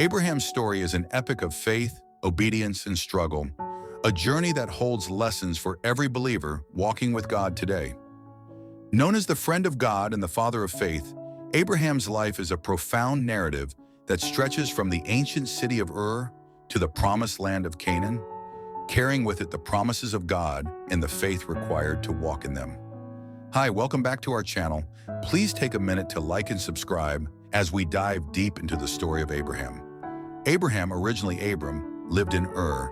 Abraham's story is an epic of faith, obedience, and struggle, a journey that holds lessons for every believer walking with God today. Known as the friend of God and the father of faith, Abraham's life is a profound narrative that stretches from the ancient city of Ur to the promised land of Canaan, carrying with it the promises of God and the faith required to walk in them. Hi, welcome back to our channel. Please take a minute to like and subscribe as we dive deep into the story of Abraham. Abraham, originally Abram, lived in Ur,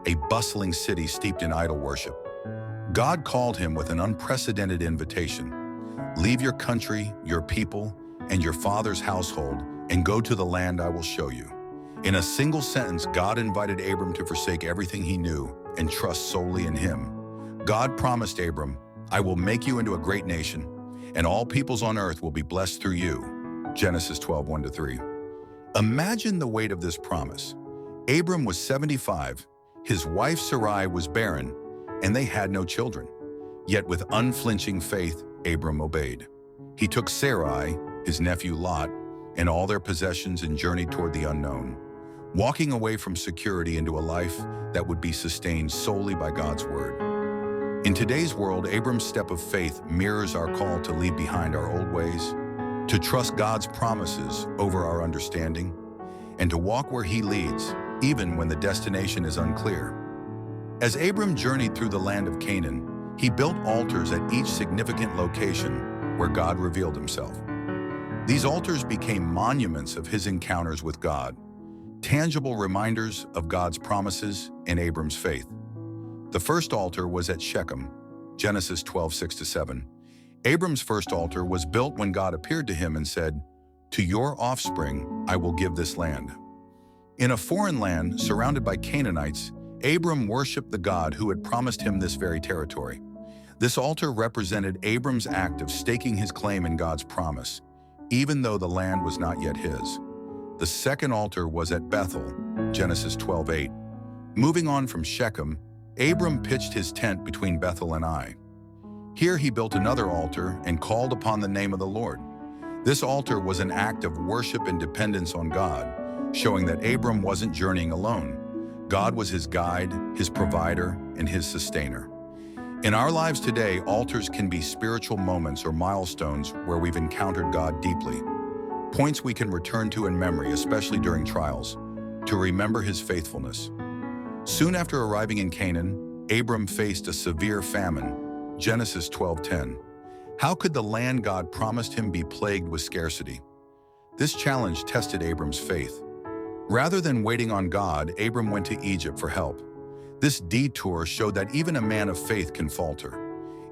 a bustling city steeped in idol worship. God called him with an unprecedented invitation. Leave your country, your people, and your father's household and go to the land I will show you. In a single sentence, God invited Abram to forsake everything he knew and trust solely in him. God promised Abram, I will make you into a great nation, and all peoples on earth will be blessed through you. Genesis 12, 1-3. Imagine the weight of this promise. Abram was 75, his wife Sarai was barren, and they had no children. Yet with unflinching faith, Abram obeyed. He took Sarai, his nephew Lot, and all their possessions and journeyed toward the unknown, walking away from security into a life that would be sustained solely by God's word. In today's world, Abram's step of faith mirrors our call to leave behind our old ways, to trust God's promises over our understanding, and to walk where he leads, even when the destination is unclear. As Abram journeyed through the land of Canaan, he built altars at each significant location where God revealed himself. These altars became monuments of his encounters with God, tangible reminders of God's promises and Abram's faith. The first altar was at Shechem, Genesis 12, 6-7. Abram's first altar was built when God appeared to him and said, "To your offspring I will give this land." In a foreign land surrounded by Canaanites, Abram worshiped the God who had promised him this very territory. This altar represented Abram's act of staking his claim in God's promise, even though the land was not yet his. The second altar was at Bethel, Genesis 12:8. Moving on from Shechem, Abram pitched his tent between Bethel and Ai. Here he built another altar and called upon the name of the Lord. This altar was an act of worship and dependence on God, showing that Abram wasn't journeying alone. God was his guide, his provider, and his sustainer. In our lives today, altars can be spiritual moments or milestones where we've encountered God deeply. Points we can return to in memory, especially during trials, to remember his faithfulness. Soon after arriving in Canaan, Abram faced a severe famine, Genesis 12:10. How could the land God promised him be plagued with scarcity? This challenge tested Abram's faith. Rather than waiting on God, Abram went to Egypt for help. This detour showed that even a man of faith can falter.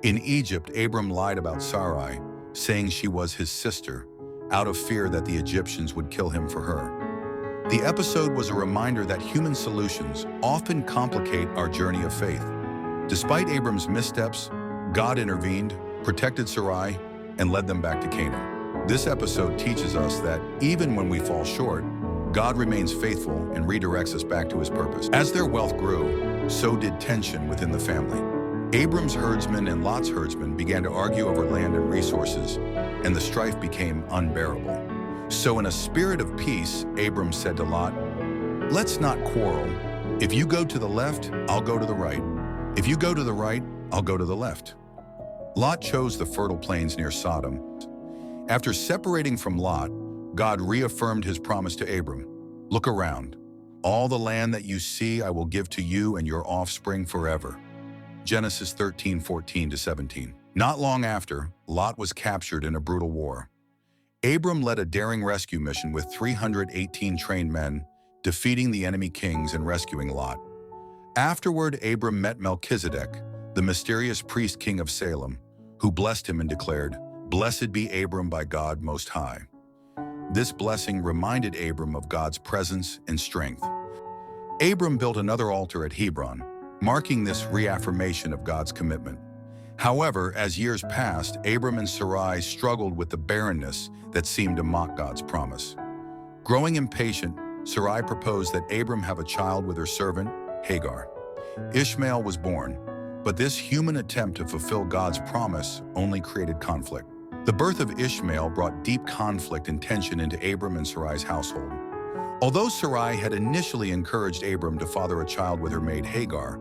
In Egypt, Abram lied about Sarai, saying she was his sister, out of fear that the Egyptians would kill him for her. The episode was a reminder that human solutions often complicate our journey of faith. Despite Abram's missteps, God intervened, protected Sarai, and led them back to Canaan. This episode teaches us that even when we fall short, God remains faithful and redirects us back to his purpose. As their wealth grew, so did tension within the family. Abram's herdsmen and Lot's herdsmen began to argue over land and resources, and the strife became unbearable. So in a spirit of peace, Abram said to Lot, "Let's not quarrel. If you go to the left, I'll go to the right. If you go to the right, I'll go to the left." Lot chose the fertile plains near Sodom. After separating from Lot, God reaffirmed his promise to Abram. "Look around. All the land that you see I will give to you and your offspring forever." Genesis 13, 14-17. Not long after, Lot was captured in a brutal war. Abram led a daring rescue mission with 318 trained men, defeating the enemy kings and rescuing Lot. Afterward, Abram met Melchizedek, the mysterious priest king of Salem, who blessed him and declared, "Blessed be Abram by God Most High." This blessing reminded Abram of God's presence and strength. Abram built another altar at Hebron, marking this reaffirmation of God's commitment. However, as years passed, Abram and Sarai struggled with the barrenness that seemed to mock God's promise. Growing impatient, Sarai proposed that Abram have a child with her servant, Hagar. Ishmael was born, but this human attempt to fulfill God's promise only created conflict. The birth of Ishmael brought deep conflict and tension into Abram and Sarai's household. Although Sarai had initially encouraged Abram to father a child with her maid Hagar,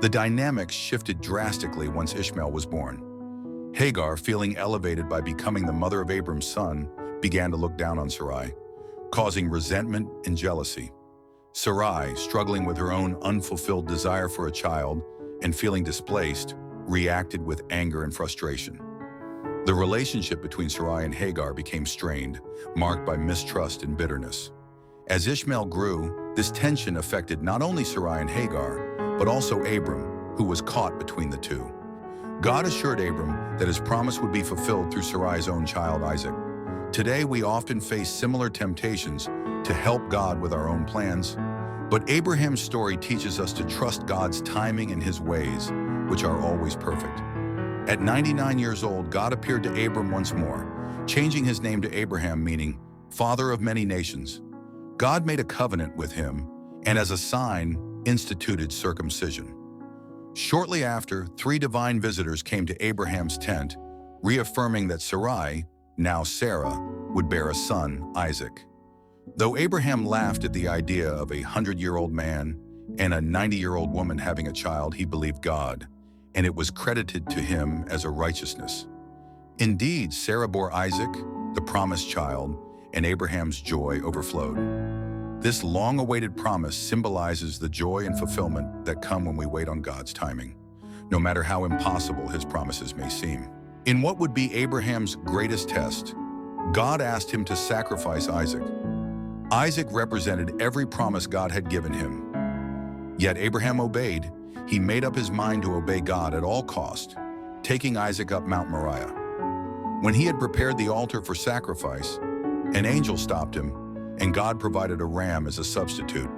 the dynamics shifted drastically once Ishmael was born. Hagar, feeling elevated by becoming the mother of Abram's son, began to look down on Sarai, causing resentment and jealousy. Sarai, struggling with her own unfulfilled desire for a child and feeling displaced, reacted with anger and frustration. The relationship between Sarai and Hagar became strained, marked by mistrust and bitterness. As Ishmael grew, this tension affected not only Sarai and Hagar, but also Abram, who was caught between the two. God assured Abram that his promise would be fulfilled through Sarai's own child, Isaac. Today, we often face similar temptations to help God with our own plans, but Abraham's story teaches us to trust God's timing and his ways, which are always perfect. At 99 years old, God appeared to Abram once more, changing his name to Abraham, meaning father of many nations. God made a covenant with him, and as a sign, instituted circumcision. Shortly after, 3 divine visitors came to Abraham's tent, reaffirming that Sarai, now Sarah, would bear a son, Isaac. Though Abraham laughed at the idea of a 100-year-old man and a 90-year-old woman having a child, he believed God, and it was credited to him as a righteousness. Indeed, Sarah bore Isaac, the promised child, and Abraham's joy overflowed. This long-awaited promise symbolizes the joy and fulfillment that come when we wait on God's timing, no matter how impossible his promises may seem. In what would be Abraham's greatest test, God asked him to sacrifice Isaac. Isaac represented every promise God had given him. Yet Abraham obeyed. He made up his mind to obey God at all cost, taking Isaac up Mount Moriah. When he had prepared the altar for sacrifice, an angel stopped him, and God provided a ram as a substitute.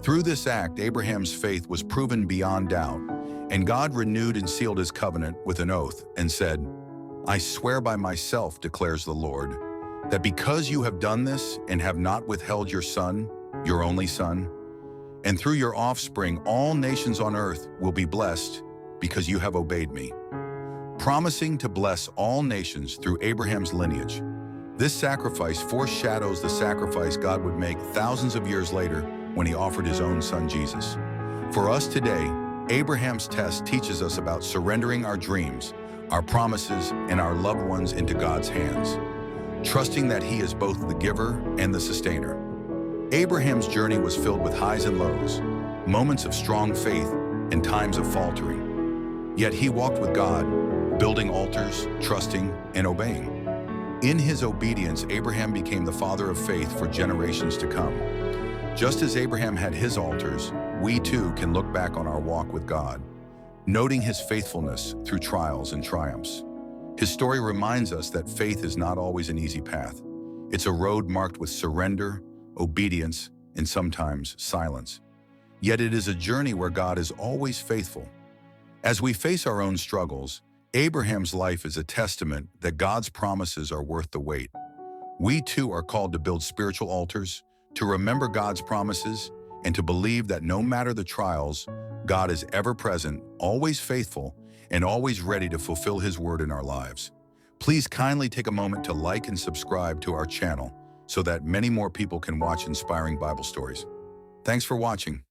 Through this act, Abraham's faith was proven beyond doubt, and God renewed and sealed his covenant with an oath and said, "I swear by myself, declares the Lord, that because you have done this and have not withheld your son, your only son, and through your offspring all nations on earth will be blessed because you have obeyed me." Promising to bless all nations through Abraham's lineage, this sacrifice foreshadows the sacrifice God would make thousands of years later when he offered his own son Jesus. For us today, Abraham's test teaches us about surrendering our dreams, our promises, and our loved ones into God's hands, trusting that he is both the giver and the sustainer. Abraham's journey was filled with highs and lows, moments of strong faith and times of faltering. Yet he walked with God, building altars, trusting, and obeying. In his obedience, Abraham became the father of faith for generations to come. Just as Abraham had his altars, we too can look back on our walk with God, noting his faithfulness through trials and triumphs. His story reminds us that faith is not always an easy path. It's a road marked with surrender, obedience, and sometimes silence. Yet it is a journey where God is always faithful. As we face our own struggles, Abraham's life is a testament that God's promises are worth the wait. We too are called to build spiritual altars, to remember God's promises, and to believe that no matter the trials, God is ever present, always faithful, and always ready to fulfill his word in our lives. Please kindly take a moment to like and subscribe to our channel so that many more people can watch inspiring Bible stories. Thanks for watching.